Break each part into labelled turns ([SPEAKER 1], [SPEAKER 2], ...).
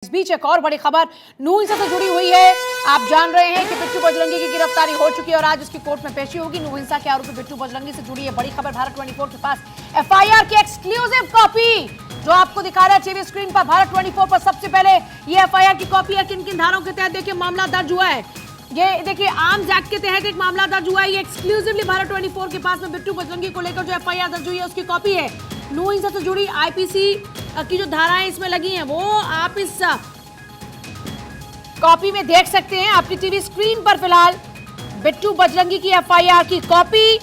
[SPEAKER 1] इस बीच एक और बड़ी खबर नूंह से जुड़ी हुई है। आप जान रहे हैं कि बिट्टू बजरंगी की गिरफ्तारी हो चुकी है और आज उसकी कोर्ट में पेशी होगी। नूंह हिंसा के आरोपी बिट्टू बजरंगी से जुड़ी है बड़ी खबर। भारत 24 के पास एफआईआर की एक्सक्लूसिव कॉपी जो आपको दिखा रहा है टीवी स्क्रीन पर। भारत 24 पर सबसे पहले ये एफआईआर की कॉपी है। किन किन धाराओं के तहत देखिए मामला दर्ज हुआ है। ये देखिए आर्म्स एक्ट के तहत एक मामला दर्ज हुआ है। ये एक्सक्लूसिवली भारत 24 के पास में बिट्टू बजरंगी को लेकर जो एफआईआर दर्ज हुई है उसकी कॉपी है। नूंह हिंसा से जुड़ी आईपीसी की जो धाराएं इसमें लगी हैं वो आप इस कॉपी में देख सकते हैं। आपकी टीवी स्क्रीन पर फिलहाल बिट्टू बजरंगी की एफआईआर की कॉपी।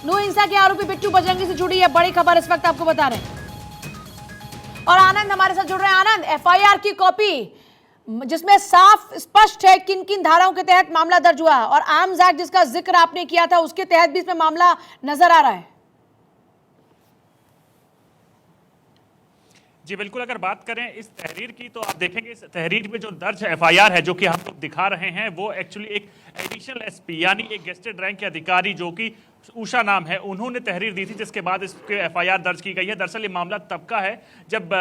[SPEAKER 1] नूंह हिंसा के आरोपी बिट्टू बजरंगी से जुड़ी है बड़ी खबर इस वक्त आपको बता रहे हैं। और आनंद हमारे साथ जुड़ रहे हैं। आनंद, एफआईआर की कॉपी जिसमें साफ स्पष्ट है किन किन धाराओं के तहत मामला दर्ज हुआ और आर्म्स एक्ट जिसका जिक्र आपने किया था उसके तहत भी इसमें मामला नजर आ रहा है।
[SPEAKER 2] जी बिल्कुल, अगर बात करें इस तहरीर की तो आप देखेंगे इस तहरीर में जो दर्ज एफआईआर है जो कि हम लोग दिखा रहे हैं वो एक्चुअली एक एडिशनल एसपी यानी एक गेस्टेड रैंक के अधिकारी जो कि उषा नाम है उन्होंने तहरीर दी थी जिसके बाद इसके एफआईआर दर्ज की गई है। दरअसल ये मामला तब का है जब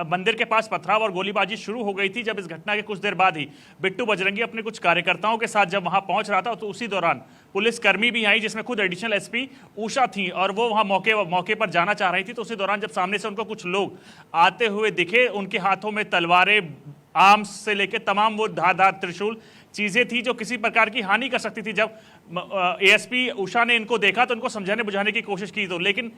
[SPEAKER 2] मंदिर के पास पथराव और गोलीबाजी शुरू हो गई थी। जब इस घटना के कुछ देर बाद ही बिट्टू बजरंगी अपने कुछ कार्यकर्ताओं के साथ जब वहां पहुंच रहा था तो उसी दौरान पुलिसकर्मी भी आई जिसमें खुद एडिशनल एसपी उषा थी और वो वहां मौके पर जाना चाह रही थी। तो उसी दौरान जब सामने से उनको कुछ लोग आते हुए दिखे, उनके हाथों में तलवारें, आर्म्स से लेकर तमाम वो धारदार त्रिशूल चीजें थी जो किसी प्रकार की हानि कर सकती थी। जब एएसपी उषा ने इनको देखा तो इनको समझाने बुझाने की कोशिश की तो लेकिन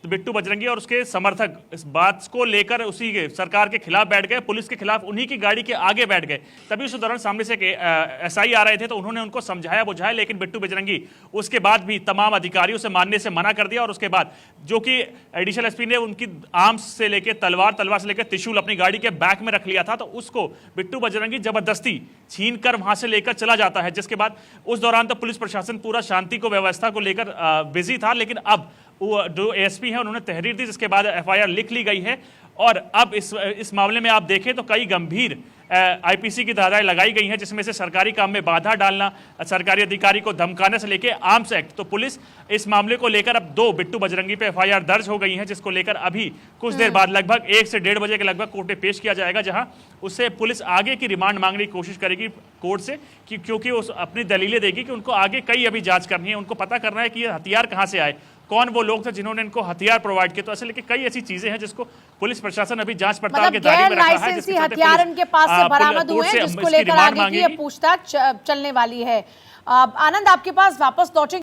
[SPEAKER 2] बिट्टू बजरंगी और उसके समर्थक इस बात को लेकर उसी के सरकार के खिलाफ बैठ गए, पुलिस के खिलाफ उन्हीं की गाड़ी के आगे बैठ गए। तभी उस दौरान सामने से एसआई आ रहे थे तो उन्होंने उनको समझाया बुझाया लेकिन बिट्टू बजरंगी उसके बाद भी तमाम अधिकारियों से मानने से मना कर दिया। और उसके बाद जो कि एडिशनल एसपी ने उनकी आर्म्स से लेकर तलवार से लेकर त्रिशूल अपनी गाड़ी के बैक में रख लिया था तो उसको बिट्टू बजरंगी जबरदस्ती छीन कर वहां से लेकर चला जाता है। जिसके बाद उस दौरान तो पुलिस प्रशासन पूरा शांति को व्यवस्था को लेकर बिजी था। लेकिन अब जो एएसपी है उन्होंने तहरीर दी जिसके बाद एफआईआर लिख ली गई है। और अब इस मामले में आप देखें तो कई गंभीर आईपीसी की धाराएं लगाई गई हैं जिसमें से सरकारी काम में बाधा डालना, सरकारी अधिकारी को धमकाने से लेकर आर्म्स एक्ट। तो पुलिस इस मामले को लेकर अब 2 बिट्टू बजरंगी पे एफआईआर दर्ज हो गई है जिसको लेकर अभी कुछ देर बाद लगभग 1 से 1.5 बजे के लगभग कोर्ट में पेश किया जाएगा जहां उससे पुलिस आगे की रिमांड मांगने की कोशिश करेगी कोर्ट से क्योंकि वो अपनी दलीलें देगी कि उनको आगे कई अभी जांच करनी है। उनको पता करना है कि ये हथियार कहां से आए, कौन वो लोग थे जिन्होंने इनको हथियार प्रोवाइड किए। तो ऐसे लेके कई ऐसी चीजें हैं जिसको पुलिस प्रशासन अभी जांच पड़ताल के दायरे में रखा है।
[SPEAKER 1] हथियार इनके पास से बरामद हुए हैं जिसको लेकर आगे की पूछताछ चलने वाली है। आनंद, आपके पास वापस लौटेंगे।